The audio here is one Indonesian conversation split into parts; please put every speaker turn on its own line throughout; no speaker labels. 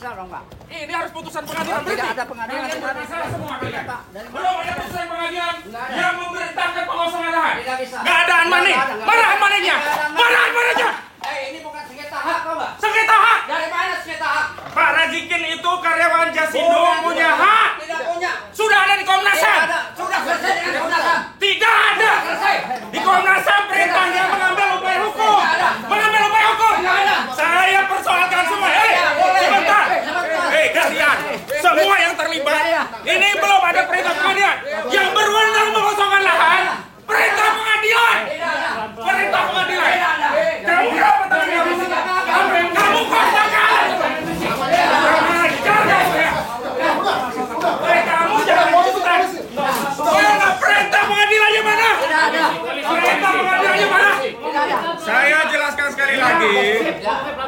bisa dong, Pak.
Ini harus putusan pengadilan.
Tidak ada pengadilan.
Salah semua kalian.
Pak.
Belum ada putusan pengadilan yang memerintahkan pengosongan lahan.
Tidak bisa.
Nggak ada money. Mana money-nya? Mana money-nya?
Ini bukan sengketa hak, Pak, Pak.
Sengketa hak.
Dari mana sengketa hak?
Pak Rajikin itu karyawan Jasindo punya hak.
Tidak punya.
Sudah ada di Komnas
Tidak
HAM.
ada. Sudah selesai dengan Komnas HAM.
Tidak ada.
Selesai.
Di Komnas HAM perintahnya mengambil upaya hukum. Mengambil upaya hukum.
Tidak ada.
Saya persoalkan semua. Sebentar. Kalian semua yang terlibat. Ini belum ada perintah pengadilan. Yang berwenang mengosongkan lahan. Perintah pengadilan. Perintah pengadilan. Kamu berapa tahun kamu? Kamu kosongkan. Kamu jangan bosan. Mana perintah pengadilannya mana? Perintah pengadilannya mana? Saya jelaskan sekali lagi.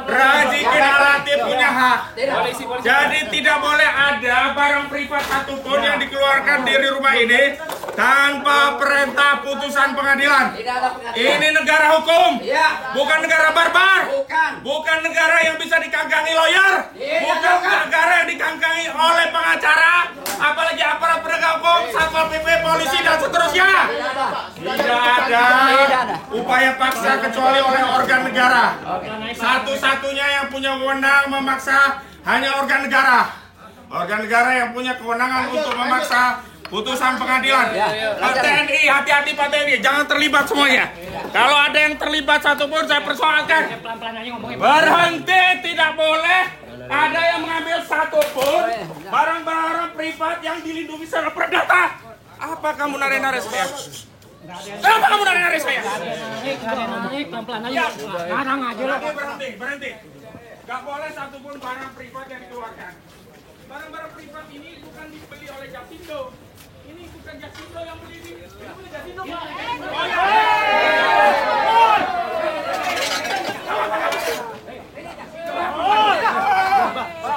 Rajikin Alatif punya hak. Jadi tidak boleh ada barang privat satupun yang dikeluarkan dari rumah ini tanpa perintah putusan pengadilan. Ini negara hukum, bukan negara barbar, bukan negara yang bisa dikangkangi lawyer, bukan negara yang dikangkangi oleh pengacara, apalagi aparat penegak hukum, satpol pp, polisi dan seterusnya. Tidak ada upaya paksa kecuali oleh organ negara. Satu-satunya yang punya wewenang memaksa hanya organ negara. Organ negara yang punya kewenangan untuk memaksa putusan pengadilan. Pak TNI, hati-hati Pak TNI, jangan terlibat semuanya. Kalau ada yang terlibat satupun saya persoalkan. Berhenti, tidak boleh ada yang mengambil satupun barang-barang privat yang dilindungi secara perdata. Apa kamu nare-nare saya? Kenapa kamu nare-nare saya? Berhenti. Gak boleh satupun barang privat yang dikeluarkan. Barang-barang privat ini bukan dibeli oleh Jasindo. Ini bukan Jasindo yang beli ini. Ini punya Jasindo.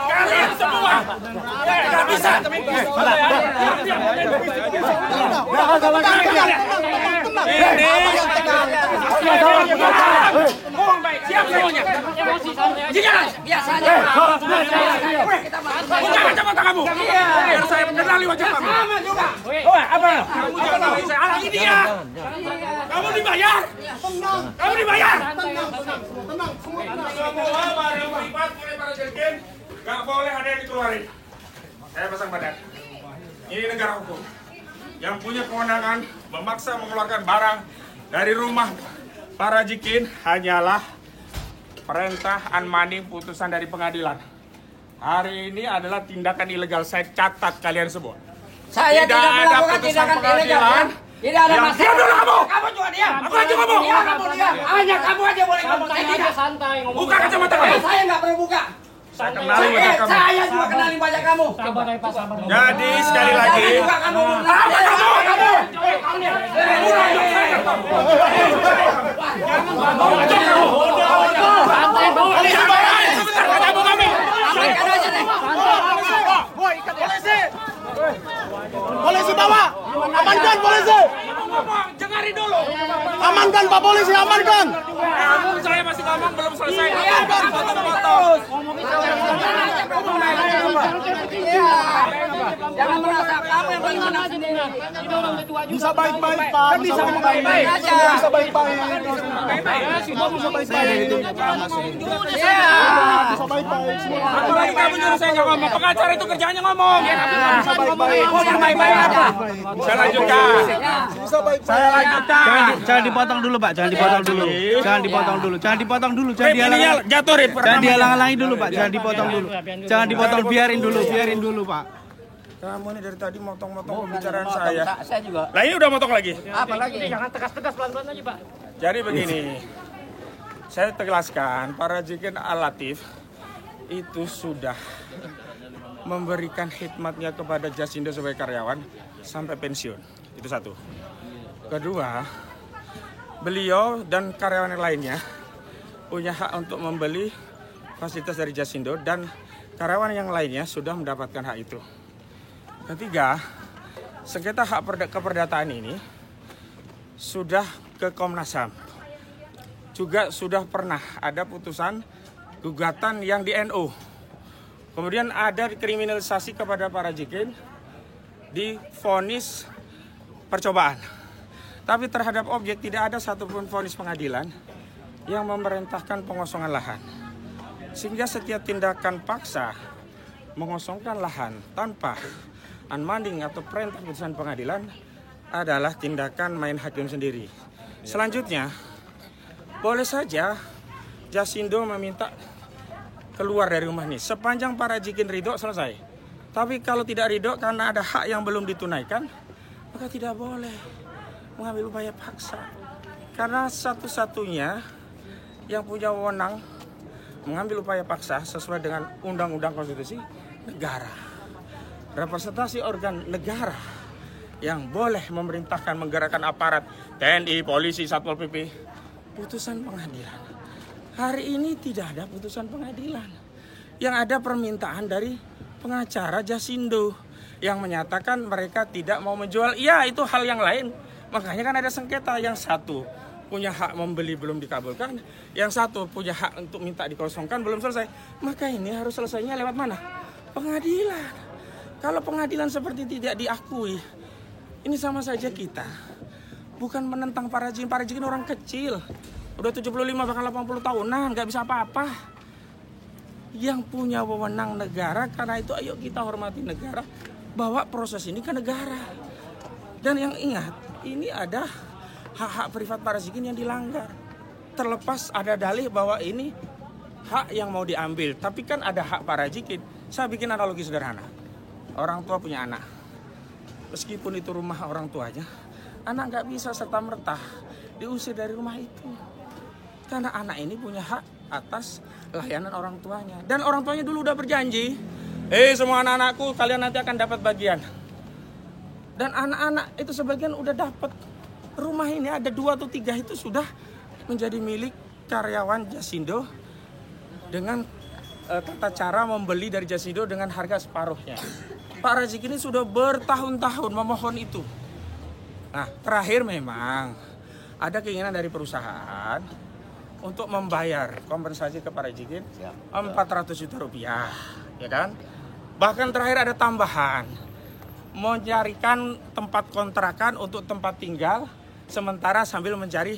Kalian semua gak bisa. Siap semuanya.
Biasa aja.
Buka kacamata kamu. Biar saya kenali wajah kamu. Apa? Kamu jangan halangi saya. Halangi dia. Kamu dibayar. Kamu dibayar. Semua barang privat oleh para jengking gak boleh ada yang dikeluarin. Saya pasang badan. Ini negara hukum. Yang punya kewenangan memaksa mengeluarkan barang dari rumah para jikin hanyalah perintah unmanding putusan dari pengadilan. Hari ini adalah tindakan ilegal. Saya catat kalian semua.
Saya tidak melakukan tindakan ilegal. Tidak ada masalah.
Diam dulu kamu.
Kamu juga diam.
Aku aja ngomong.
Iya, kamu diam. Hanya kamu aja boleh ngomong. Saya tidak.
Santai ngomong.
Buka kacamata kamu.
Saya nggak perlu buka.
Saya kenali wajah kamu.
Saya juga kenali wajah kamu.
Sabar ya Pak, sabar.
Jadi sekali lagi.
Jangan juga kamu.
Apa kamu?
Santai Bang.
Sebentar ketemu kami.
Amankan aja deh.
Polisi bawa! Amankan polisi!
Dengarin dulu.
Amankan Pak Polisi, amankan!
Saya masih ngomong belum selesai.
Jangan merasa kamu yang paling menang.
Bisa baik-baik Pak, bisa baik-baik. Bisa baik-baik. Bisa baik-baik. Bisa baik-baik.
Apalagi kamu nyuruh saya nggak ngomong. Pengacara itu kerjanya ngomong.
Bisa baik-baik.
Saya lanjutkan.
Bisa baik-baik.
Saya lanjutkan.
Jangan dipotong dulu Pak, jangan dipotong dulu. Jangan dipotong dulu, jangan dipotong dulu, jangan
Ininya
dihalang.
jatuh Rip.
Jangan dihalang-halangi dulu Pak, jangan dipotong dulu. Jangan dipotong, biarin dulu Pak.
Kamu ini dari tadi motong-motong pembicaraan saya.
Saya juga.
Lah ini udah motong lagi.
Apa lagi?
Jangan tegas-tegas pelan-pelan aja Pak.
Jadi begini. Saya tegaskan, para jikin Alatif itu sudah memberikan khidmatnya kepada Jasindo sebagai karyawan sampai pensiun. Itu satu. Kedua, beliau dan karyawan yang lainnya punya hak untuk membeli fasilitas dari Jasindo dan karyawan yang lainnya sudah mendapatkan hak itu. Ketiga, sengketa hak keperdataan ini sudah ke Komnas HAM. Juga sudah pernah ada putusan gugatan yang di NU. Kemudian ada kriminalisasi kepada para Rajikin divonis percobaan. Tapi terhadap objek tidak ada satupun vonis pengadilan yang memerintahkan pengosongan lahan. Sehingga setiap tindakan paksa mengosongkan lahan tanpa unmanding atau perintah putusan pengadilan adalah tindakan main hakim sendiri. Selanjutnya, boleh saja Jasindo meminta keluar dari rumah ini sepanjang para Rajikin ridho selesai. Tapi kalau tidak ridho karena ada hak yang belum ditunaikan, maka tidak boleh mengambil upaya paksa. Karena satu-satunya yang punya wewenang mengambil upaya paksa sesuai dengan undang-undang konstitusi negara. Representasi organ negara yang boleh memerintahkan menggerakkan aparat TNI, polisi, Satpol PP, putusan pengadilan. Hari ini tidak ada putusan pengadilan. Yang ada permintaan dari pengacara Jasindo yang menyatakan mereka tidak mau menjual. Iya, itu hal yang lain. Makanya kan ada sengketa. Yang satu punya hak membeli belum dikabulkan, yang satu punya hak untuk minta dikosongkan belum selesai. Maka ini harus selesainya lewat mana? Pengadilan. Kalau pengadilan seperti tidak diakui, ini sama saja kita bukan menentang para Rajikin. Para Rajikin orang kecil, udah 75 bahkan 80 tahunan, nggak bisa apa-apa. Yang punya wewenang negara, karena itu ayo kita hormati negara, bawa proses ini ke negara. Dan yang ingat, ini ada hak-hak privat para Rajikin yang dilanggar. Terlepas ada dalih bahwa ini hak yang mau diambil, tapi kan ada hak para Rajikin. Saya bikin analogi sederhana. Orang tua punya anak. Meskipun itu rumah orang tuanya, anak nggak bisa serta-merta diusir dari rumah itu. Karena anak ini punya hak atas layanan orang tuanya. Dan orang tuanya dulu udah berjanji, semua anak-anakku kalian nanti akan dapat bagian. Dan anak-anak itu sebagian udah dapat. Rumah ini ada 2 atau 3 itu sudah menjadi milik karyawan Jasindo dengan tata cara membeli dari Jasindo dengan harga separuhnya. Pak Rajikin ini sudah bertahun-tahun memohon itu. Nah, terakhir memang ada keinginan dari perusahaan untuk membayar kompensasi ke Pak Rajikin 400 juta rupiah, ya kan? Bahkan terakhir ada tambahan, mencarikan tempat kontrakan untuk tempat tinggal sementara sambil mencari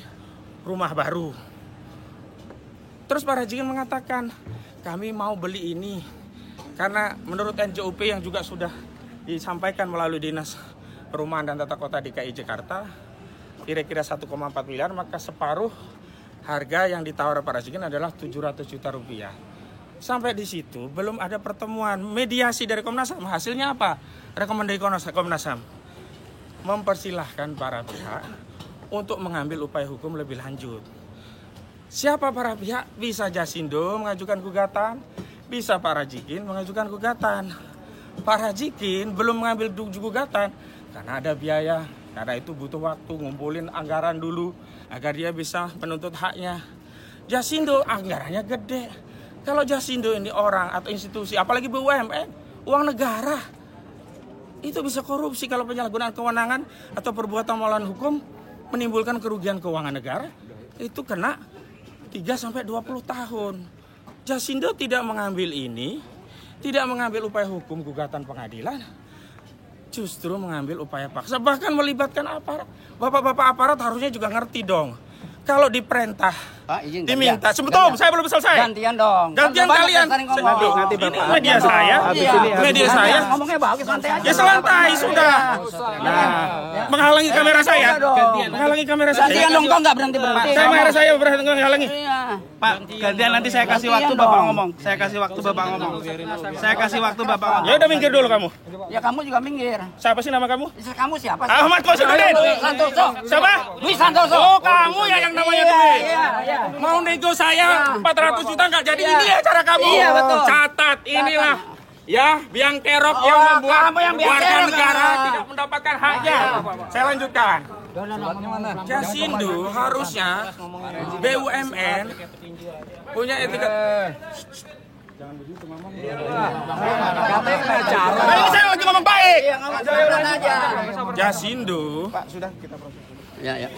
rumah baru. Terus Pak Rajikin mengatakan, kami mau beli ini karena menurut NJUP yang juga sudah disampaikan melalui Dinas Perumahan dan Tata Kota DKI Jakarta, kira-kira 1,4 miliar, maka separuh harga yang ditawar Pak Rajikin adalah 700 juta rupiah. Sampai di situ belum ada pertemuan mediasi dari Komnas HAM. Hasilnya apa? Rekomendasi Komnas HAM mempersilahkan para pihak untuk mengambil upaya hukum lebih lanjut. Siapa para pihak? Bisa Jasindo mengajukan gugatan, bisa Pak Rajikin mengajukan gugatan. Pak Rajikin belum mengambil gugatan karena ada biaya, karena itu butuh waktu ngumpulin anggaran dulu agar dia bisa menuntut haknya. Jasindo anggarannya gede. Kalau Jasindo ini orang atau institusi, apalagi BUMN, uang negara, itu bisa korupsi kalau penyalahgunaan kewenangan atau perbuatan melawan hukum menimbulkan kerugian keuangan negara, itu kena 3-20 tahun. Jasindo tidak mengambil ini, tidak mengambil upaya hukum gugatan pengadilan, justru mengambil upaya paksa, bahkan melibatkan aparat. Bapak-bapak aparat harusnya juga ngerti dong. Kalau diperintah,
Pak, izin,
diminta, sebetulnya saya belum selesai.
Gantian dong.
Gantian
Kan
kalian.
Nanti
Ini
Bapak.
media saya, media saya.
Ngomongnya bagus, santai aja.
Ya selantai sudah. Nah, menghalangi kamera saya. Menghalangi kamera saya.
Gantian dong, kok nggak berhenti.
Kamera saya berhenti menghalangi.
Iya.
Pak, gantian nanti saya kasih waktu
Gantian
Bapak
dong.
ngomong. Saya kasih waktu Bapak ngomong. Saya kasih waktu Bapak ngomong.
Ya udah minggir dulu kamu.
Ya kamu juga minggir.
Siapa sih nama kamu?
Kamu siapa?
Ahmad Kosidudin.
Dwi Santoso.
Siapa?
Dwi Santoso.
Oh, kamu ya yang namanya Dwi.
Iya.
Mau nego saya 400 juta nggak jadi, ini ya cara kamu.
Iya, betul.
Catat inilah. Ya, biang kerok yang membuat
kamu yang biang
warga
kerok.
negara tidak mendapatkan haknya. Saya lanjutkan. Jasindo harusnya BUMN punya etika. Nah, ini saya lagi ngomong baik.
Iya, ngomong aja.
Jasindo
Ya.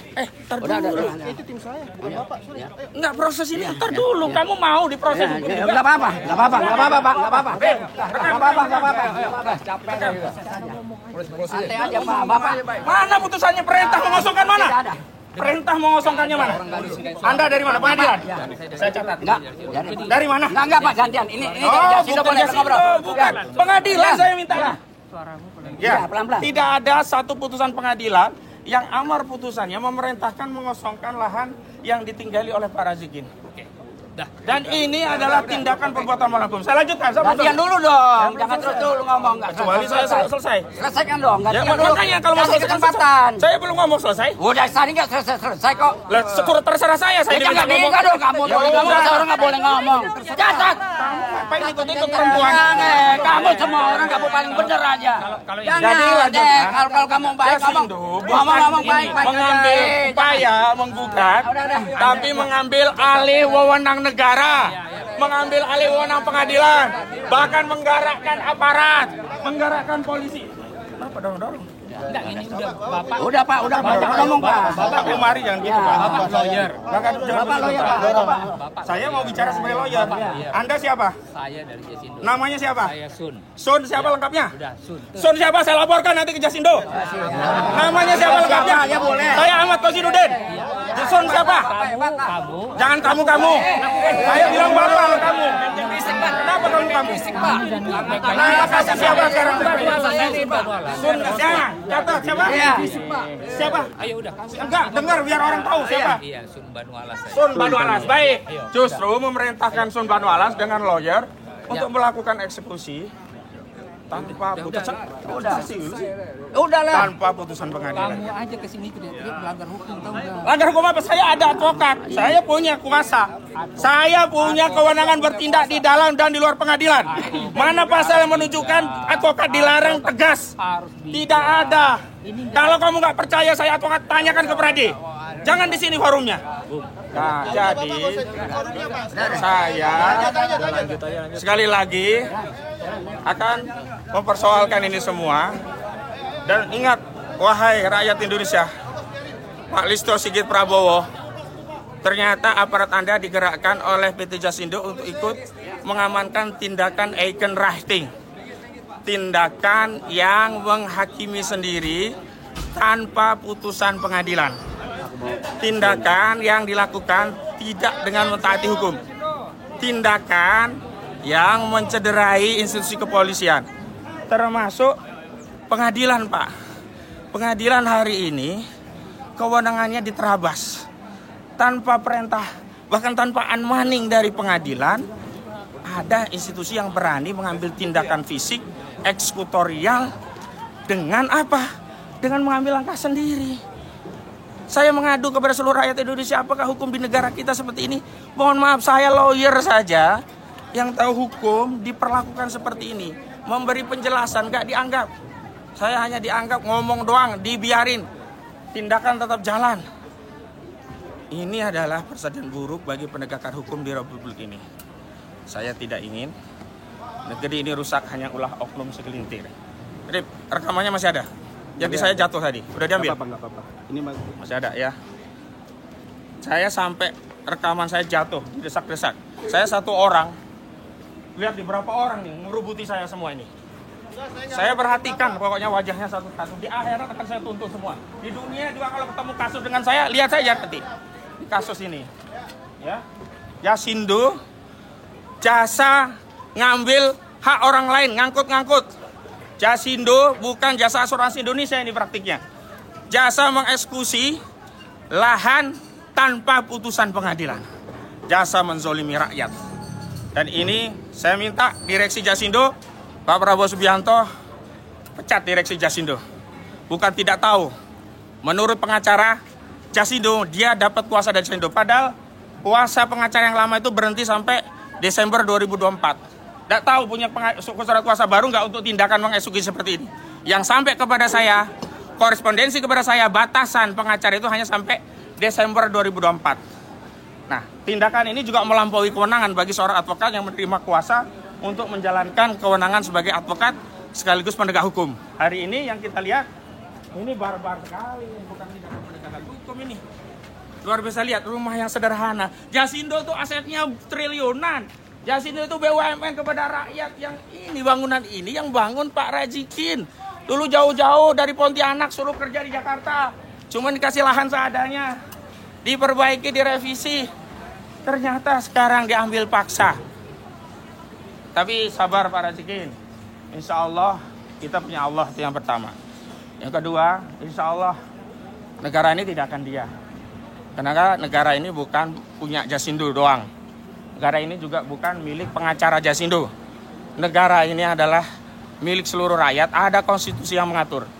Ntar dulu.
Itu tim saya, bukan Bapak. Sorry.
Enggak, proses ini ntar dulu. Kamu mau diproses hukum juga?
Enggak apa-apa, Pak. Capek dah juga. Santai aja, Pak. Bapak.
Mana putusannya, perintah mengosongkan mana?
Tidak ada.
Perintah mengosongkannya mana? Anda dari mana? Pengadilan? Saya catat.
Enggak.
Dari mana?
Enggak, Pak, gantian. Ini
Oh,
Jasindo
bukan
boleh
Jasindo,
ngobrol.
bukan. Pengadilan saya minta.
Ya, pelan-pelan.
Tidak ada satu putusan pengadilan yang amar putusannya memerintahkan mengosongkan lahan yang ditinggali oleh Pak Razikin. Dan ini adalah tindakan perbuatan melawan hukum. Saya lanjutkan.
Gantian dulu dong. Jangan terus dulu ngomong. Enggak.
Kecuali saya selesai.
Selesaikan dong.
Ya,
Gantian dulu.
makanya kalau mau
Kasih
selesai
kesempatan.
saya belum ngomong selesai.
Udah tadi enggak selesai kok.
Lah, terserah saya
Jangan
diminta ngomong.
enggak dong kamu.
Ya,
Kamu
udah.
orang enggak boleh ngomong. Catat.
Ngapain ikut-ikut perempuan?
Jangan, kamu semua orang kamu paling bener aja. Jangan,
Jadi, lanjut.
deh. Kalau kamu baik
Jasindo
ngomong baik
mengambil upaya menggugat, tapi mengambil alih wewenang negara, mengambil alih wewenang pengadilan, bahkan menggerakkan aparat, menggerakkan polisi. Kenapa dorong-dorong?
Udah Pak, udah Pak, jangan ngomong Pak.
Bapak Umari jangan gitu Pak.
Bapak lawyer.
Bapak lawyer Pak.
Saya mau bicara sebagai lawyer. Anda siapa?
Saya dari Jasindo.
Namanya siapa?
Saya Sun.
Sun siapa lengkapnya?
Udah, Sun.
Sun siapa? Saya laporkan nanti ke Jasindo. Namanya siapa lengkapnya?
Ya boleh.
Saya Ahmad Kosidudin. Sun siapa?
Kamu.
Jangan kamu. Saya bilang bapak kamu. Kenapa kamu? Nama kasih siapa sekarang? Sun siapa? Catat siapa? Siapa?
Ayo udah.
Enggak, dengar biar orang tahu siapa.
Iya, Sun Banu Alas saya.
Sun Banu Alas. Baik. Justru memerintahkan Sun Banu Alas dengan lawyer untuk melakukan eksekusi tanpa putusan.
Udahlah.
Tanpa putusan pengadilan.
Kamu aja kesini teriak-teriak melanggar hukum, tahu nggak?
Langgar hukum apa? Saya ada advokat. Saya punya kuasa. Saya punya kewenangan bertindak di dalam dan di luar pengadilan. Mana pasal yang menunjukkan advokat dilarang tegas? Tidak ada. Kalau kamu nggak percaya saya advokat, tanyakan ke Pradi. Jangan di sini forumnya. Nah, jadi saya sekali lagi akan mempersoalkan ini semua. Dan ingat, wahai rakyat Indonesia, Pak Listio Sigit Prabowo, ternyata aparat Anda digerakkan oleh PT Jasindo untuk ikut mengamankan tindakan Eikenrachting. Tindakan yang menghakimi sendiri tanpa putusan pengadilan. Tindakan yang dilakukan tidak dengan mentaati hukum. Tindakan yang mencederai institusi kepolisian. Termasuk pengadilan, Pak. Pengadilan hari ini kewenangannya diterabas. Tanpa perintah, bahkan tanpa unmanning dari pengadilan, ada institusi yang berani mengambil tindakan fisik, eksekutorial, dengan apa? Dengan mengambil langkah sendiri. Saya mengadu kepada seluruh rakyat Indonesia, apakah hukum di negara kita seperti ini? Mohon maaf, saya lawyer saja yang tahu hukum diperlakukan seperti ini. Memberi penjelasan, gak dianggap. Saya hanya dianggap ngomong doang, dibiarin. Tindakan tetap jalan. Ini adalah presiden buruk bagi penegakan hukum di Republik ini. Saya tidak ingin negeri ini rusak hanya ulah oknum segelintir. Jadi rekamannya masih ada. Yang di saya jatuh tadi, udah diambil?
Nggak apa-apa. Ini
Masih ada ya. Saya sampai rekaman saya jatuh, didesak-desak. Saya satu orang. Lihat di berapa orang nih ngerubuti saya semua ini. Saya perhatikan pokoknya wajahnya satu-satu. Di akhirat akan saya tuntut semua. Di dunia juga kalau ketemu kasus dengan saya, lihat saja nanti di kasus ini. Ya, Jasindo jasa ngambil hak orang lain, ngangkut-ngangkut. Jasindo bukan jasa asuransi Indonesia ini praktiknya. Jasa mengeksekusi lahan tanpa putusan pengadilan. Jasa menzolimi rakyat. Dan ini saya minta direksi Jasindo, Pak Prabowo Subianto, pecat direksi Jasindo. Bukan tidak tahu. Menurut pengacara Jasindo, dia dapat kuasa dari Jasindo. Padahal kuasa pengacara yang lama itu berhenti sampai Desember 2024. Tidak tahu punya surat kuasa baru nggak untuk tindakan mengeksekusi seperti ini. Yang sampai kepada saya, korespondensi kepada saya, batasan pengacara itu hanya sampai Desember 2024. Nah, tindakan ini juga melampaui kewenangan bagi seorang advokat yang menerima kuasa untuk menjalankan kewenangan sebagai advokat sekaligus penegak hukum. Hari ini yang kita lihat, Ini barbar sekali, bukan tidak penegakan hukum ini. Luar biasa, lihat rumah yang sederhana. Jasindo tuh asetnya triliunan. Jasindo itu BUMN kepada rakyat yang ini, bangunan ini yang bangun Pak Rajikin. Dulu jauh-jauh dari Pontianak suruh kerja di Jakarta. Cuma dikasih lahan seadanya. Diperbaiki, direvisi. Ternyata sekarang diambil paksa. Tapi sabar Pak Rajikin. Insya Allah kita punya Allah, itu yang pertama. Yang kedua, insya Allah negara ini tidak akan diam. Karena negara ini bukan punya Jasindo doang. Negara ini juga bukan milik pengacara Jasindo. Negara ini adalah milik seluruh rakyat. Ada konstitusi yang mengatur.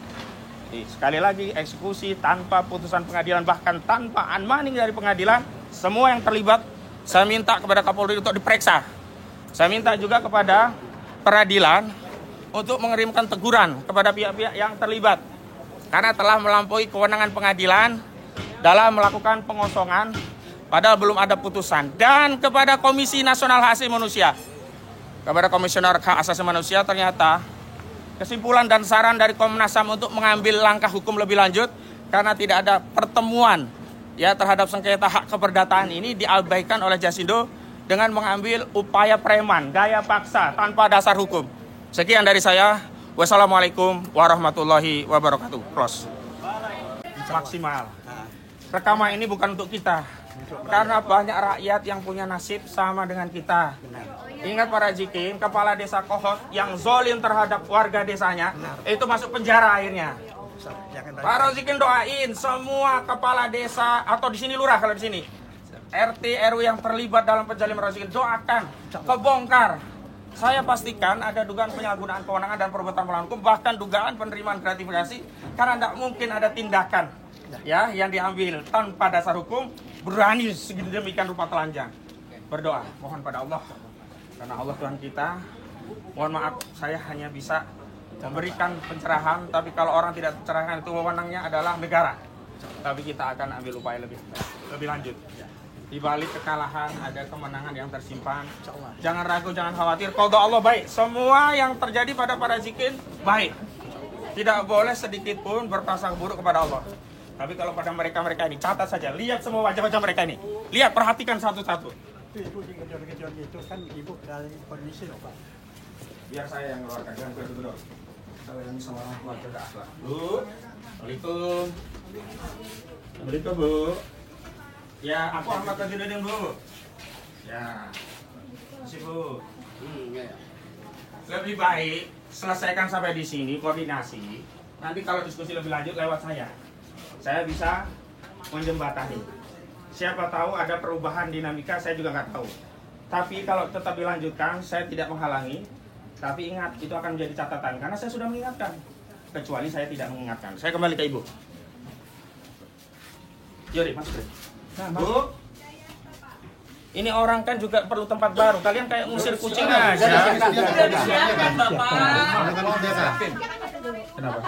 Sekali lagi, eksekusi tanpa putusan pengadilan, bahkan tanpa unmanding dari pengadilan, semua yang terlibat, saya minta kepada Kapolri untuk diperiksa. Saya minta juga kepada peradilan untuk mengirimkan teguran kepada pihak-pihak yang terlibat. Karena telah melampaui kewenangan pengadilan dalam melakukan pengosongan padahal belum ada putusan. Dan kepada Komisi Nasional Hak Asasi Manusia, kepada Komisioner Hak Asasi Manusia, ternyata kesimpulan dan saran dari Komnas HAM untuk mengambil langkah hukum lebih lanjut karena tidak ada pertemuan ya terhadap sengketa hak keperdataan ini diabaikan oleh Jasindo dengan mengambil upaya preman, gaya paksa tanpa dasar hukum. Sekian dari saya. Wassalamualaikum warahmatullahi wabarakatuh. Cross. Maksimal. Rekaman ini bukan untuk kita, karena banyak rakyat yang punya nasib sama dengan kita. Ingat Pak Rajikin, kepala desa Kohot yang zolim terhadap warga desanya, itu masuk penjara akhirnya. Pak Rajikin doain semua kepala desa, atau di sini lurah kalau di sini, RT RW yang terlibat dalam penjaliman Rajikin, doakan kebongkar. Saya pastikan ada dugaan penyalahgunaan kewenangan dan perbuatan melawan hukum, bahkan dugaan penerimaan gratifikasi, karena tidak mungkin ada tindakan ya yang diambil tanpa dasar hukum, berani segitu demikian rupa telanjang. Berdoa, mohon pada Allah, karena Allah Tuhan kita. Mohon maaf, saya hanya bisa memberikan pencerahan, tapi kalau orang tidak tercerahkan, itu wewenangnya adalah negara. Tapi kita akan ambil upaya lebih lanjut. Di balik kekalahan ada kemenangan yang tersimpan. Jangan ragu, jangan khawatir. Qadha Allah baik. Semua yang terjadi pada Pak Rajikin baik. Tidak boleh sedikit pun berprasangka buruk kepada Allah. Tapi kalau pada mereka-mereka ini, catat saja. Lihat semua wajah-wajah mereka ini. Lihat, perhatikan satu-satu.
Ibu di kejadian itu kan ibu dari kondisi loh Pak.
Biar saya yang mengeluarkan. Jangan berdua. Kalau yang sama orang tua jaga akhlak. Bu, Assalamualaikum. Assalamualaikum Bu. Ya, aku Ahmad Tajudin Bu. Ya, masih Bu. Lebih baik selesaikan sampai di sini, koordinasi. Nanti kalau diskusi lebih lanjut lewat saya. Saya bisa menjembatani. Siapa tahu ada perubahan dinamika, saya juga nggak tahu. Tapi kalau tetap dilanjutkan, saya tidak menghalangi. Tapi ingat, itu akan menjadi catatan. Karena saya sudah mengingatkan. Kecuali saya tidak mengingatkan. Saya kembali ke Ibu. Yori, masuk deh. Bu, ini orang kan juga perlu tempat baru. Kalian kayak ngusir kucing aja.
Silakan Bapak.
Kenapa?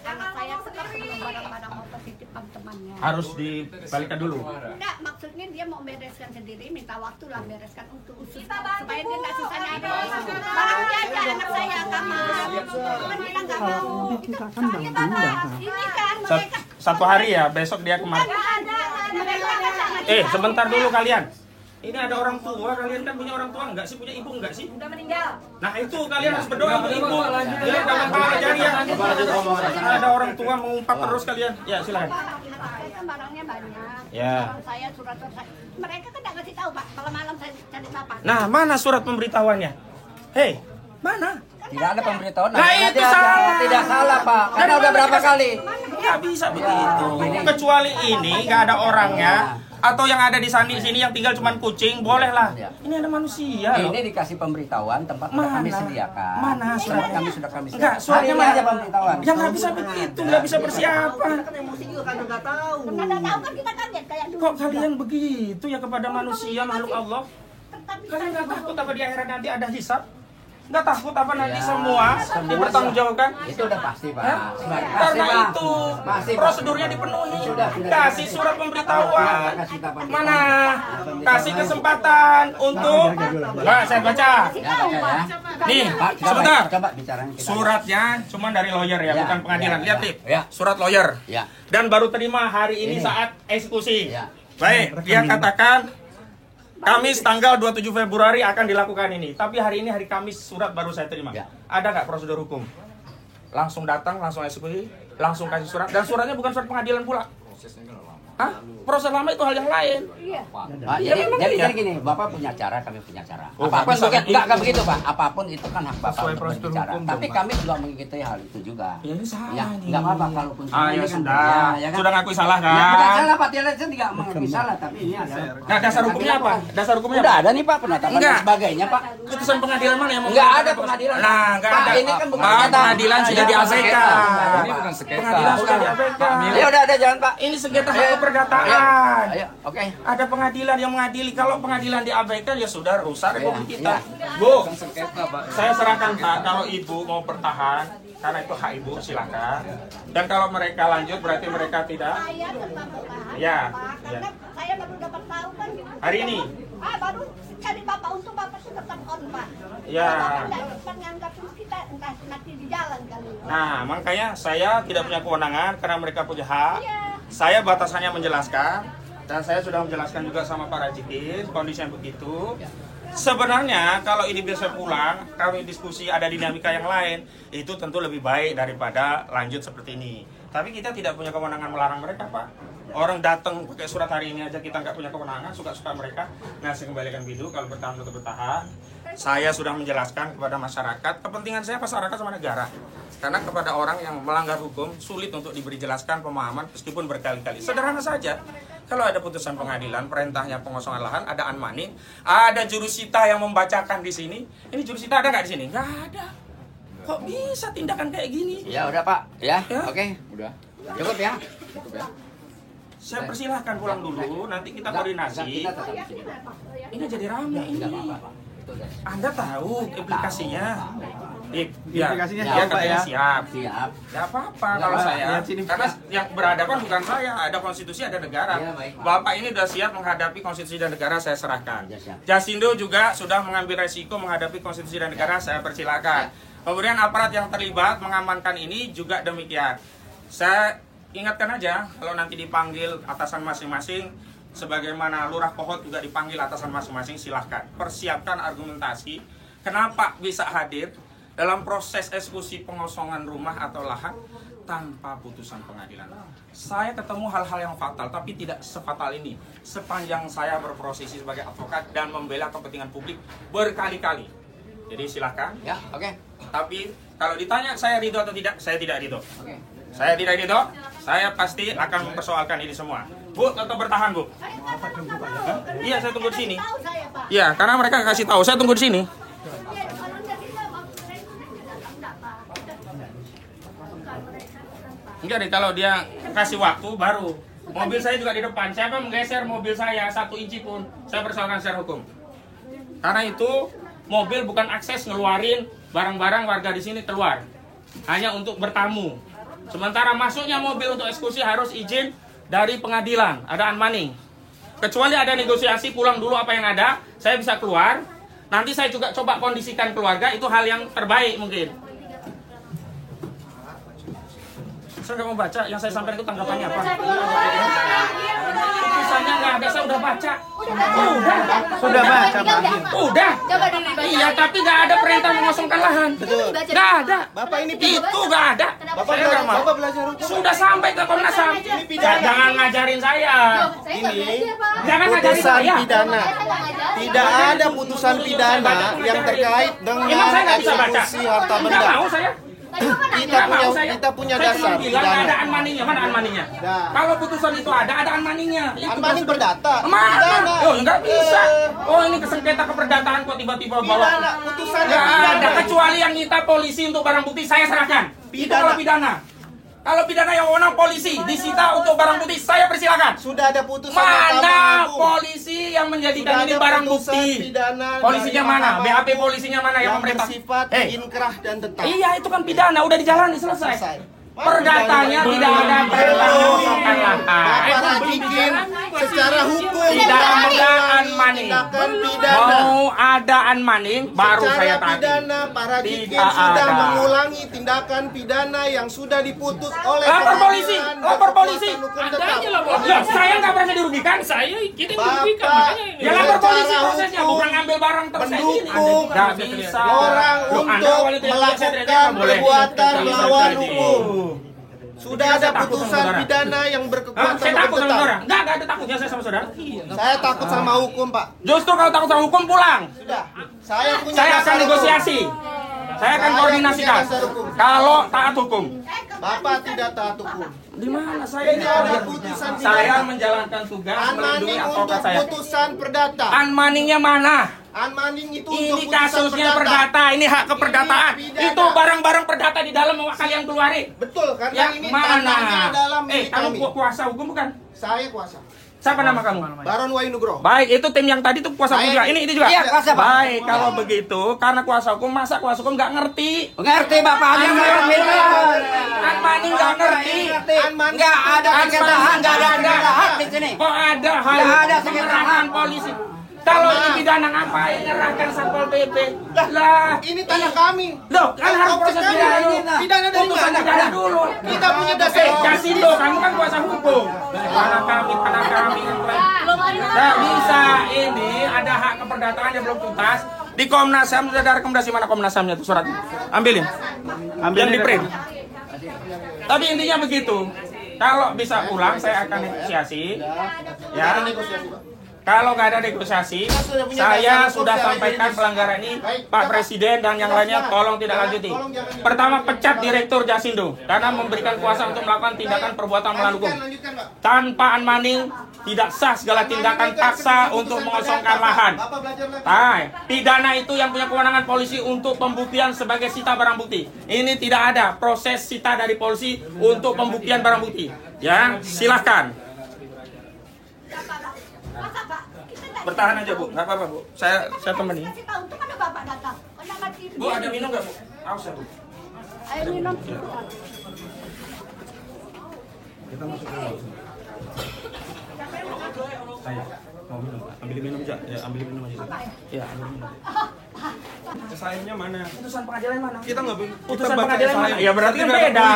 Anak saya sekarang barang-barang motor titipkan temannya.
Harus dibalikkan dulu.
Enggak, maksudnya dia mau bereskan sendiri, minta waktu lah bereskan untuk usus supaya dia nggak susah nyari. Barangnya aja anak saya kamar. Cuman bilang nggak mau. Ini kan mereka.
Satu hari ya, besok dia kemarin. Sebentar dulu kalian. Ini ada orang tua, kalian kan punya orang tua enggak sih? Punya ibu enggak sih?
Udah meninggal.
Nah itu kalian harus berdoa untuk ibu. Dia dapat pahala jariah. Ada orang tua mengumpat terus kalian. Ya silakan.
Kan barangnya banyak.
Ya.
Saya surat mereka kan nggak ngasih tahu Pak. Kalau malam saya cari bapak.
Nah mana surat pemberitahuannya? Hei, mana?
Tidak ada pemberitahuan.
Nah itu salah.
Tidak salah Pak. Karena udah berapa kali?
Nggak bisa begitu. Kecuali ini nggak ada orangnya. Atau yang ada di sini yang tinggal cuma kucing, bolehlah. Ini ada manusia loh.
Ini dikasih pemberitahuan tempat kami sediakan.
Mana surat
kami sudah kami
enggak,
sediakan.
suratnya
Hari ini aja pemberitahuan.
Yang nggak bisa begitu, nggak bisa persiapan.
Emosi juga kan nggak tahu.
Karena nggak tahu kan kita kaget kayak dulu.
Kok kalian begitu ya kepada manusia makhluk Allah? Kalian nggak takut apa di akhirat nanti ada hisab? Nggak takut apa nanti semua dipertanggungjawabkan?
Itu udah pasti, Pak.
Karena itu prosedurnya dipenuhi. Kasih surat pemberitahuan. Mana? Kasih kesempatan untuk. Mbak, saya baca. Nih, sebentar.
Coba bicaranya.
Suratnya cuma dari lawyer ya, bukan pengadilan. Lihat, Tip.
Ya.
Surat lawyer.
Ya.
Dan baru terima hari ini saat eksekusi.
Ya.
Baik, dia katakan Kamis tanggal 27 Februari akan dilakukan ini. Tapi hari ini hari Kamis surat baru saya terima.
Ya.
Ada nggak prosedur hukum? Langsung datang, langsung eksekusi, langsung kasih surat. Dan suratnya bukan surat pengadilan pula. Hah? Proses lama itu hal yang lain.
Iya.
Pak,
Iya, memang iya.
jadi gini, Bapak punya cara, kami punya cara.
Oh,
Apapun
bisa.
enggak begitu, Pak. Apapun itu kan hak Bapak
Sesuai
untuk
prosedur
berbicara.
hukum
Tapi
dong,
kami juga mengikuti hal itu juga.
Ya, ini salah
Ya,
nih.
enggak apa-apa kalaupun
Ah, ya
ini kan
sudah.
ya kan?
Sudah ngakui salah kan?
Ya, bukan salah, Pak. Tidak, saya tidak mengakui salah, tapi ini adalah.
Nah, dasar hukumnya apa? Dasar hukumnya
Udah
apa?
ada nih, Pak, penetapan dan
Enggak.
sebagainya, Pak.
Putusan pengadilan mana yang
Enggak ada pengadilan.
Nah, enggak
Pak,
ada.
ini kan bukan
Pak,
sengketa.
pengadilan sudah
Ini
diabaikan.
Ini
bukan sengketa.
Pengadilan sudah diabaikan.
Ya udah ada jalan, Pak.
Ini sengketa hak
Ayo.
keperdataan.
Ayo, oke.
Ada pengadilan yang mengadili. Kalau pengadilan diabaikan ya sudah rusak republik kita.
Iya.
Bu,
Sengketa, Pak.
saya serahkan Pak, kalau ibu mau bertahan karena itu hak ibu silakan. Dan kalau mereka lanjut berarti mereka tidak.
Saya tetap bertahan,
Ya,
Pak,
ya.
karena saya baru dapat tahu kan.
Hari ini?
Baru cari Bapak untuk Bapak itu tetap on, Pak.
Ya.
Bapak tidak cepat ngangkat kita, entah nanti di jalan kali.
Nah, makanya saya tidak punya kewenangan karena mereka punya hak.
Iya.
Saya batasannya menjelaskan. Dan saya sudah menjelaskan juga sama para jikir kondisinya begitu. Sebenarnya kalau ini bisa pulang, kami diskusi ada dinamika yang lain, itu tentu lebih baik daripada lanjut seperti ini. Tapi kita tidak punya kewenangan melarang mereka, Pak. Orang datang pakai surat hari ini aja kita nggak punya kewenangan, suka-suka mereka ngasih kembalikan bidu kalau bertahan tetap bertahan. Saya sudah menjelaskan kepada masyarakat, kepentingan saya masyarakat sama negara. Karena kepada orang yang melanggar hukum sulit untuk diberi jelaskan pemahaman meskipun berkali-kali. Sederhana saja. Kalau ada putusan pengadilan, perintahnya pengosongan lahan, ada unmanning, ada jurusita yang membacakan di sini. Ini jurusita ada nggak di sini? Nggak ada. Kok bisa tindakan kayak gini?
Ya udah, Pak. Ya,
Ya.
oke.
Udah.
Cukup ya.
Saya persilahkan pulang dulu, nanti kita koordinasi.
Kita tetap di sini.
Ini jadi rame ini.
Enggak apa-apa, Pak. Itu udah.
Anda tahu implikasinya?
Implikasinya
ya,
siap, Pak,
katanya
ya?
siap.
Siap.
Ya apa-apa
Ya,
kalau
Pak.
saya,
Lihat sini.
karena yang berhadapan bukan saya, ada konstitusi, ada negara.
Ya, baik, Pak.
Bapak ini sudah siap menghadapi konstitusi dan negara, saya serahkan.
Ya, siap.
Jasindo juga sudah mengambil resiko menghadapi konstitusi dan negara, saya persilakan. Kemudian aparat yang terlibat mengamankan ini juga demikian. Saya ingatkan aja, kalau nanti dipanggil atasan masing-masing, sebagaimana Lurah Pohot juga dipanggil atasan masing-masing, silahkan. Persiapkan argumentasi, kenapa bisa hadir dalam proses eksekusi pengosongan rumah atau lahan tanpa putusan pengadilan. Saya ketemu hal-hal yang fatal, tapi tidak sefatal ini. Sepanjang saya berprofesi sebagai advokat dan membela kepentingan publik berkali-kali. Jadi silahkan.
Ya, oke.
Tapi kalau ditanya saya ridho atau tidak, saya tidak ridho.
Oke.
Saya tidak ridho, saya pasti akan mempersoalkan ini semua. Bu, tetap bertahan, Bu. Iya, saya tunggu di sini.
Tahu saya, Pak.
Iya, karena mereka kasih tahu, saya tunggu di sini.
Iya, kalau jadi saya enggak, Pak. Bukan mereka, Pak.
Enggak deh, kalau dia kasih waktu baru. Mobil saya juga di depan. Siapa menggeser mobil saya 1 inci pun, saya persoalkan secara hukum. Karena itu mobil bukan akses ngeluarin barang-barang warga di sini keluar. Hanya untuk bertamu. Sementara masuknya mobil untuk eksekusi harus izin dari pengadilan, ada unmanning. Kecuali ada negosiasi pulang dulu apa yang ada, saya bisa keluar. Nanti saya juga coba kondisikan keluarga, itu hal yang terbaik mungkin. Saya nggak mau baca, yang saya sampaikan itu tanggapannya apa? Putusannya nggak ada, saya udah baca.
Sudah baca, Pak.
Udah. Iya, tapi nggak ada perintah mengosongkan lahan. Nggak ada.
Bapak ini
Itu nggak ada. Saya nggak mau.
Bapak belajar hukum.
Sudah sampai ke Komnas HAM. Jangan ngajarin saya. Jangan ngajarin
Putusan
saya.
pidana. Tidak ada putusan pidana yang terkait dengan
Emang saya nggak bisa baca.
eksekusi harta
Nggak
benda.
mau saya.
Kita punya
Saya
dasar
cuma bilang nggak
pidana.
ada unmanningnya. Mana unmanningnya?
Nah.
Kalau putusan itu ada unmanningnya. Itu
Unmanning perdata.
Mana?
Pidana.
Oh, nggak bisa. Oh, ini kesengketa keperdataan kok tiba-tiba bawa.
Pidana. Putusannya
Nggak ada,
pidana.
kecuali yang minta polisi untuk barang bukti saya serahkan. Itu kalau pidana. Kalau pidana yang wewenang polisi disita untuk barang bukti, saya persilakan.
Sudah ada putusan
Mana polisi yang menjadikan ini barang bukti? Polisinya mana? BAP polisinya mana yang memerintah?
Bersifat inkrah dan tetap.
Iya, itu kan pidana, udah dijalani selesai. Perdatanya tidak ada perdataan lahan.
Bapak Rajikin secara hukum
Tidak ada unmoney.
tindakan pidana.
Mau ada unmoney, baru saya
Secara
tagih.
pidana, para Jikin
Tidak
sudah
ada.
mengulangi tindakan pidana yang sudah diputus oleh
Lapor polisi,
pengadilan
lapor polisi.
berkekuatan hukum
Ada
tetap.
aja lapor.
Loh, saya nggak pernah dirugikan.
Kita
Bapak,
merugikan makanya.
Ya lapor polisi
Secara
prosesnya,
hukum,
bukan ngambil barang terus kayak gini.
mendukung
Nggak bisa.
orang
Loh, Anda
untuk
awalnya tidak saya tidak
melakukan
boleh.
perbuatan
Tidak bisa
melawan
jadi.
hukum. Sudah
Saya
ada
takut sama
putusan
saudara.
pidana yang
Hah,
berkekuatan
saya takut
hukum
sama
tetap.
saudara. Nggak ada takutnya saya sama saudara.
Saya takut sama hukum, Pak.
Justru kalau takut sama hukum, pulang.
Sudah. Saya punya
Saya akan
dasar hukum.
negosiasi. Saya akan
Saya
koordinasikan.
punya dasar hukum.
Kalau taat hukum.
Bapak tidak taat hukum.
Di mana saya
Ini ada putusan
Saya
pidana.
menjalankan tugas melindungi
Unmoney
advokat
untuk
saya.
putusan perdata.
Unmoney-nya mana?
Unmoney itu untuk
Ini
putusan
kasusnya perdata, ini hak keperdataan.
Ini pidana.
Itu barang-barang perdata di dalam mau kalian keluarin.
Betul, karena
Ya
ini
mana?
tanahnya adalah milik
Kamu
kami.
kuasa hukum bukan?
Saya kuasa.
Siapa nama kamu?
Baron Wahyu Nugroho.
Baik, itu tim yang tadi tuh kuasa hukum
Saya-
juga. Ini juga.
Iya, kuasa, Pak.
Baik, kalau begitu, karena kuasa hukum, masa kuasa hukum nggak ngerti?
Ngerti Bapak, dia ngerti.
Unmoney nggak ngerti.
Unmoney
Nggak ada sengketa, nggak ada sengketa hak di sini.
Kok ada hal
Nggak ada sengketa
penyerangan polisi? Kalau ini pidana ngapain nyerahkan Satpol PP? Lah,
Ini tanah kami.
loh, kan harus proses pidana dulu.
Pidana dari
Putusan
mana?
pidana dulu.
Kita punya dasar hukum.
Jasindo, kamu kan kuasa hukum. Tanah kami. Nggak bisa, ini ada hak keperdataan yang belum tuntas. Di Komnas HAM sudah ada rekomendasi, mana Komnas HAM-nya tuh suratnya? Ambilin. Yang di print. Tapi intinya begitu. Kalau bisa ulang, saya akan negosiasi. Ya. Kalau nggak ada negosiasi, saya sudah sampaikan pelanggaran ini, Pak Presiden dan yang lainnya, tolong tidak lanjuti. Pertama, pecat Direktur Jasindo karena memberikan kuasa untuk melakukan tindakan perbuatan melawan hukum.
Lanjutkan, Pak.
Tanpa unmoney, tidak sah segala tindakan paksa untuk mengosongkan lahan.
Bapak belajar lagi.
Pidana itu yang punya kewenangan polisi untuk pembuktian sebagai sita barang bukti. Ini tidak ada proses sita dari polisi untuk pembuktian barang bukti. Ya, silahkan.
Masa Pak, kita nggak
Bertahan aja Bu, nggak apa-apa Bu. Saya temenin.
kasih tahu tuh mana Bapak datang. Kalau mati
Bu, ada minum nggak Bu? Haus ya Bu.
air minum.
Saya mau minum. Ambil minum aja. Ya, ambil minum aja. Ya, ambil minum.
Sayangnya mana?
Putusan pengadilan mana?
Kita nggak
Putusan pengadilan mana? Ya berarti kan beda.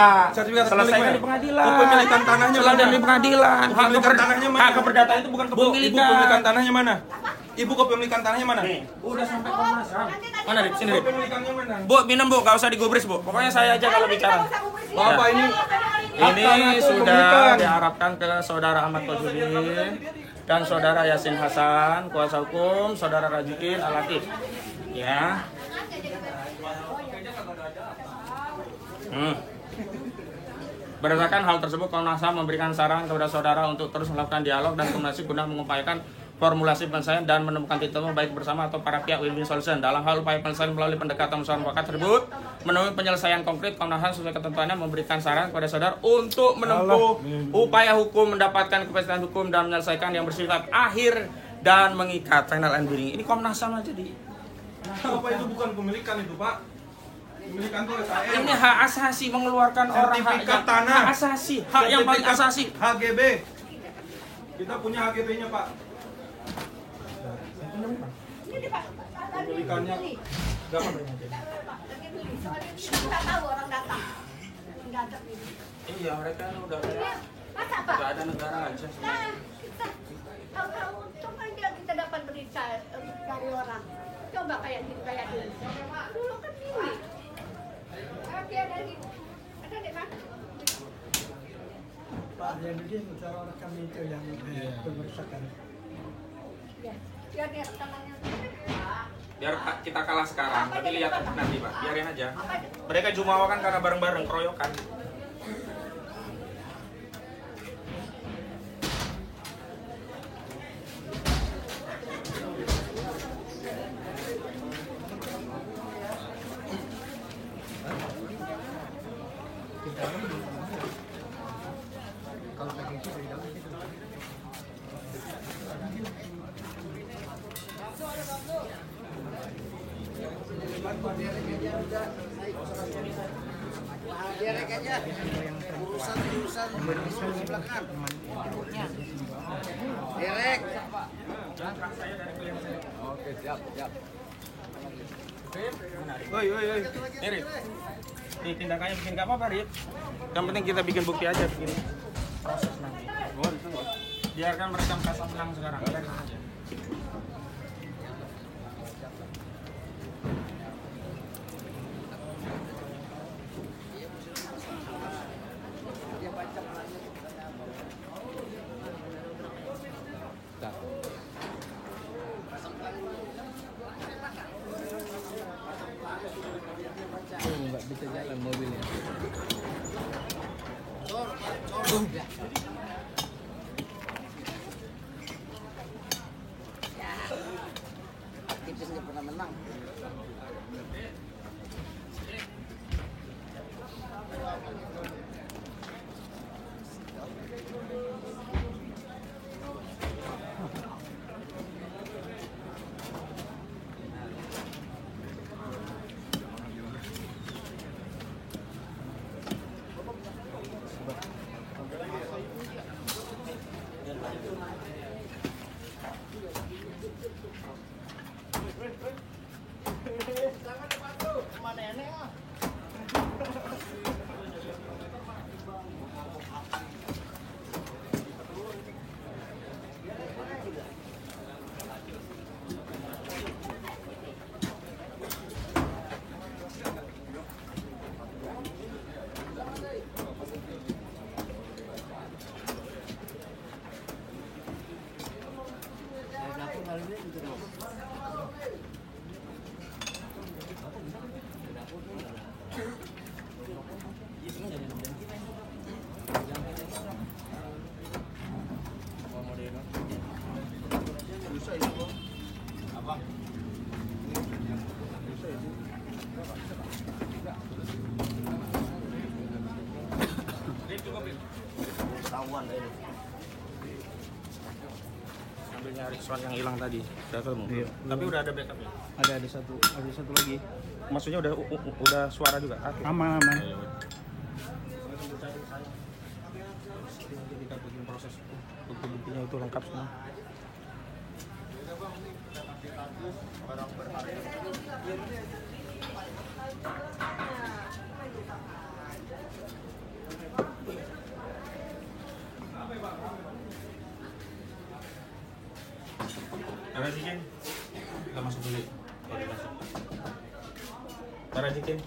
Selesaikan di pengadilan.
Kepemilikan tanahnya
Selesaikan
mana?
di pengadilan.
Kepemilikan tanahnya mana?
Hak keperdataan itu bukan
Bu, ibu
kepemilikan.
kepemilikan tanahnya mana? Ibu kepemilikan tanahnya mana?
Nih, udah sampai Komnas HAM. Mana Rik? Sini Rik.
Kepemilikannya mana?
Bu, minum Bu, gak usah digubris Bu. Pokoknya saya aja kalau bicara.
Bapak ini
Ini
tanah itu
sudah
kepemilikan.
diharapkan ke Saudara Ahmad Tajudin dan Saudara Yasin Hasan, kuasa hukum, Saudara Rajikin Al-Latif. Ya. Berdasarkan hal tersebut, Komnas HAM memberikan saran kepada saudara untuk terus melakukan dialog dan komunikasi guna mengupayakan formulasi penyelesaian dan menemukan titik temu baik bersama atau para pihak win-win solution. Dalam hal upaya penyelesaian melalui pendekatan musyawarah mufakat tersebut, menemui penyelesaian konkret, Komnas HAM sesuai ketentuannya memberikan saran kepada saudara untuk menempuh upaya hukum, mendapatkan kepastian hukum dan menyelesaikan yang bersifat akhir dan mengikat final and binding. Ini Komnas HAM aja di.
Bapak itu bukan pemilikan itu, Pak. Pemilikan itu saya.
Ini hak asasi mengeluarkan orang
Sertifikat
hak,
tanah.
hak asasi, hak yang paling asasi.
HGB. Kita punya HGB-nya, Pak.
Ini Pak,
Pemilikannya berapa?
kita tahu orang datang. Mendadak ini.
Iya, mereka udah
Masa Pak?
nggak ada negara aja.
Nah, kita tahu-tahu untung aja kita dapat berita dari orang. Coba kayak gitu kayak dulu. Dulu kan ini. Tapi ada di mana?
Pak Arianudin musyawarah kami itu yang pemeriksaan.
Ya, biar dia rekamannya.
Biar kita kalah sekarang, tapi lihat nanti Pak, biarin aja. Mereka jumawa kan karena bareng-bareng, keroyokan.
Direk aja. Urusan belakang. Direk.
Oke, siap.
Woi. Rit. Ini tindakannya bikin gak apa-apa, Rit. Yang penting kita bikin bukti aja begini. Proses nanti. Biarkan mereka merasa menang sekarang. Biarkan aja.
Nggak bisa jalan mobilnya.
Tipis nggak pernah menang.
Sambil nyari soal yang hilang tadi, udah ketemu.
Iya.
Tapi udah ada backupnya.
Ada satu lagi.
Maksudnya udah suara juga.
Aman.
Ya, udah. Nanti kita bikin proses bukti-buktinya itu lengkap semua. Tara Jikin, kita masuk dulu. Tara Jikin.